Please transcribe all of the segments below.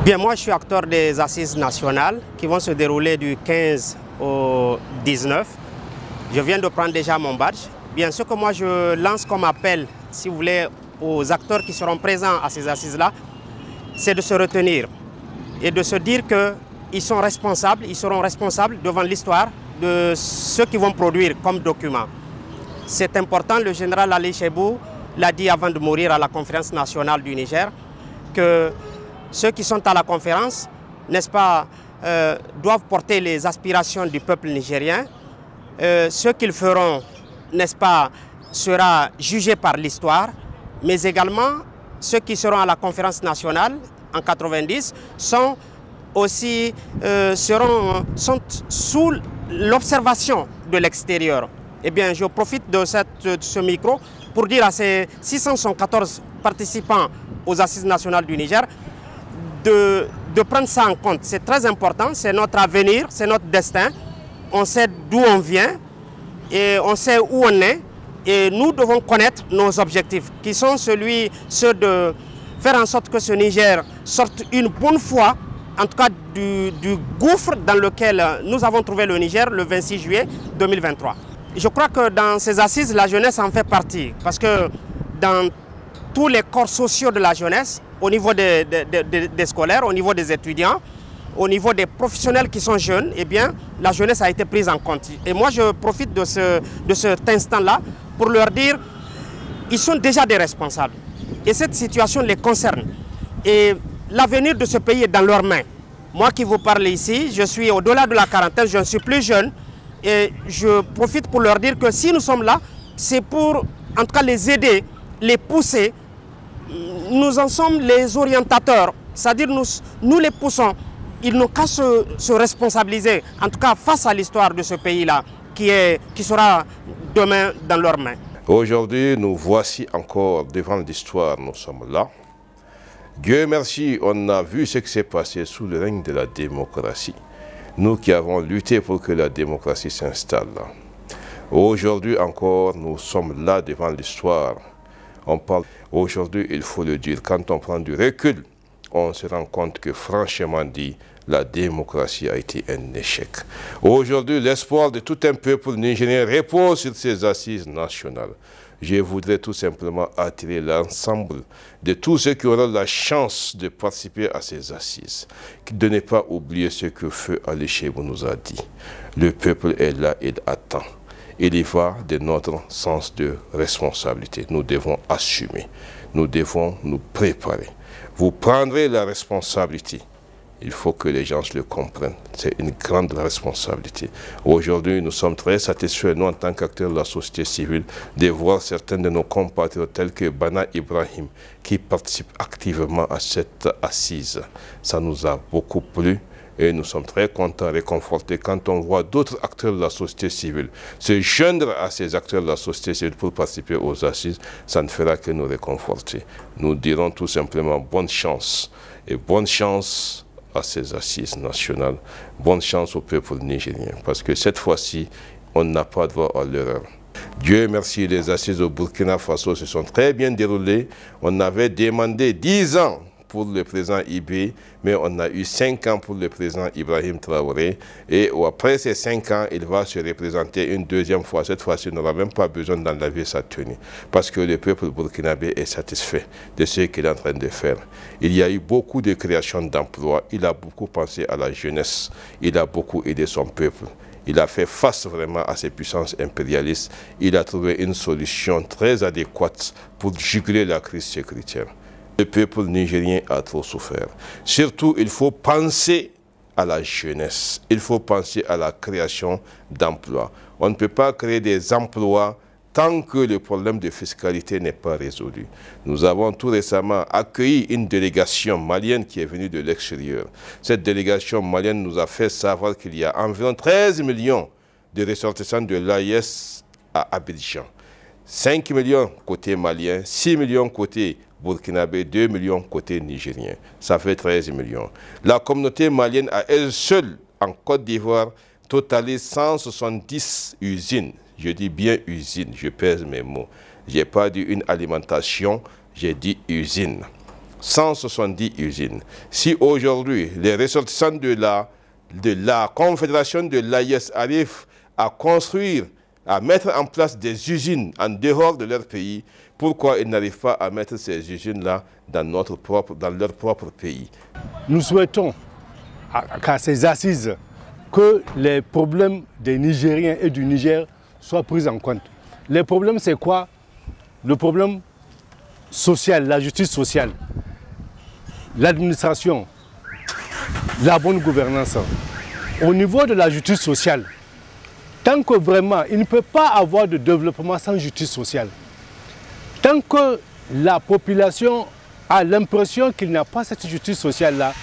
Bien, moi je suis acteur des assises nationales qui vont se dérouler du 15 au 19. Je viens de prendre déjà mon badge. Bien, ce que moi je lance comme appel, si vous voulez, aux acteurs qui seront présents à ces assises-là, c'est de se retenir et de se dire qu'ils sont responsables, ils seront responsables devant l'histoire de ce qu'ils vont produire comme document. C'est important, le général Ali Chebou l'a dit avant de mourir à la conférence nationale du Niger, que ceux qui sont à la conférence, n'est-ce pas, doivent porter les aspirations du peuple nigérien. Ce qu'ils feront, n'est-ce pas, sera jugé par l'histoire, mais également ceux qui seront à la conférence nationale en 90 sont aussi sont sous l'observation de l'extérieur. Eh bien, je profite de ce micro pour dire à ces 614 participants aux Assises nationales du Niger de prendre ça en compte. C'est très important, c'est notre avenir, c'est notre destin. On sait d'où on vient et on sait où on est. Et nous devons connaître nos objectifs, qui sont ceux de faire en sorte que ce Niger sorte une bonne fois, en tout cas du gouffre dans lequel nous avons trouvé le Niger le 26 juillet 2023. Je crois que dans ces assises, la jeunesse en fait partie, parce que dans tous les corps sociaux de la jeunesse, au niveau des scolaires, au niveau des étudiants, au niveau des professionnels qui sont jeunes, eh bien, la jeunesse a été prise en compte. Et moi, je profite de cet instant-là pour leur dire qu'ils sont déjà des responsables. Et cette situation les concerne. Et l'avenir de ce pays est dans leurs mains. Moi qui vous parle ici, je suis au-delà de la quarantaine, je ne suis plus jeune. Et je profite pour leur dire que si nous sommes là, c'est pour, en tout cas, les aider, les pousser. Nous en sommes les orientateurs, c'est-à-dire nous les poussons. Ils n'ont qu'à se responsabiliser, en tout cas face à l'histoire de ce pays-là, qui sera demain dans leurs mains. Aujourd'hui, nous voici encore devant l'histoire, nous sommes là. Dieu merci, on a vu ce qui s'est passé sous le règne de la démocratie. Nous qui avons lutté pour que la démocratie s'installe. Aujourd'hui encore, nous sommes là devant l'histoire. On parle aujourd'hui, il faut le dire, quand on prend du recul, on se rend compte que franchement dit, la démocratie a été un échec. Aujourd'hui, l'espoir de tout un peuple nigérien repose sur ces assises nationales. Je voudrais tout simplement attirer l'ensemble de tous ceux qui auront la chance de participer à ces assises, de ne pas oublier ce que Feu Ali Chebou nous a dit. Le peuple est là, il attend. Il y va de notre sens de responsabilité. Nous devons assumer, nous devons nous préparer. Vous prendrez la responsabilité. Il faut que les gens le comprennent. C'est une grande responsabilité. Aujourd'hui, nous sommes très satisfaits, nous, en tant qu'acteurs de la société civile, de voir certains de nos compatriotes tels que Bana Ibrahim, qui participent activement à cette assise. Ça nous a beaucoup plu. Et nous sommes très contents, réconfortés quand on voit d'autres acteurs de la société civile se joindre à ces acteurs de la société civile pour participer aux assises. Ça ne fera que nous réconforter. Nous dirons tout simplement bonne chance. Et bonne chance à ces assises nationales. Bonne chance au peuple nigérien. Parce que cette fois-ci, on n'a pas droit à l'erreur. Dieu merci, les assises au Burkina Faso se sont très bien déroulées. On avait demandé 10 ans pour le président Ibé, mais on a eu 5 ans pour le président Ibrahim Traoré. Et après ces 5 ans, il va se représenter une deuxième fois. Cette fois-ci, il n'aura même pas besoin d'enlever sa tenue. Parce que le peuple burkinabé est satisfait de ce qu'il est en train de faire. Il y a eu beaucoup de création d'emplois. Il a beaucoup pensé à la jeunesse. Il a beaucoup aidé son peuple. Il a fait face vraiment à ces puissances impérialistes. Il a trouvé une solution très adéquate pour juguler la crise sécuritaire. Le peuple nigérien a trop souffert. Surtout, il faut penser à la jeunesse. Il faut penser à la création d'emplois. On ne peut pas créer des emplois tant que le problème de fiscalité n'est pas résolu. Nous avons tout récemment accueilli une délégation malienne qui est venue de l'extérieur. Cette délégation malienne nous a fait savoir qu'il y a environ 13 millions de ressortissants de l'AIS à Abidjan. 5 millions côté malien, 6 millions côté burkinabé, 2 millions côté nigérien. Ça fait 13 millions. La communauté malienne à elle seule, en Côte d'Ivoire, totalise 170 usines. Je dis bien usines, je pèse mes mots. Je n'ai pas dit une alimentation, j'ai dit usine. 170 usines. Si aujourd'hui, les ressortissants de la Confédération de l'AIS arrivent à construire, à mettre en place des usines en dehors de leur pays, pourquoi ils n'arrivent pas à mettre ces usines-là dans leur propre pays? Nous souhaitons qu'à ces assises, que les problèmes des Nigériens et du Niger soient pris en compte. Les problèmes, c'est quoi? Le problème social, la justice sociale, l'administration, la bonne gouvernance. Au niveau de la justice sociale, tant que vraiment, il ne peut pas avoir de développement sans justice sociale. Tant que la population a l'impression qu'il n'y a pas cette justice sociale-là,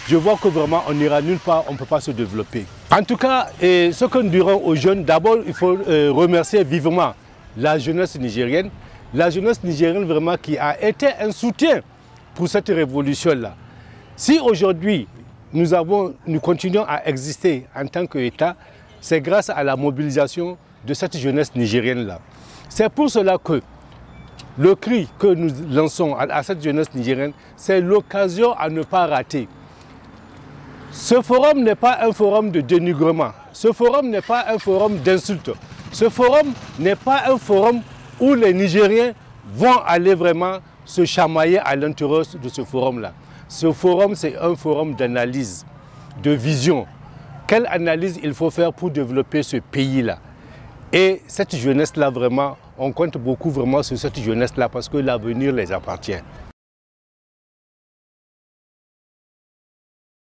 je vois que vraiment on n'ira nulle part, on ne peut pas se développer. En tout cas, ce que nous dirons aux jeunes, d'abord il faut remercier vivement la jeunesse nigérienne. La jeunesse nigérienne vraiment qui a été un soutien pour cette révolution-là. Si aujourd'hui nous continuons à exister en tant qu'État, c'est grâce à la mobilisation de cette jeunesse nigérienne-là. C'est pour cela que le cri que nous lançons à cette jeunesse nigérienne, c'est l'occasion à ne pas rater. Ce forum n'est pas un forum de dénigrement, ce forum n'est pas un forum d'insulte, ce forum n'est pas un forum où les Nigériens vont aller vraiment se chamailler à l'intérieur de ce forum-là. Ce forum, c'est un forum d'analyse, de vision. Quelle analyse il faut faire pour développer ce pays-là? Et cette jeunesse-là, vraiment, on compte beaucoup vraiment sur cette jeunesse-là parce que l'avenir les appartient.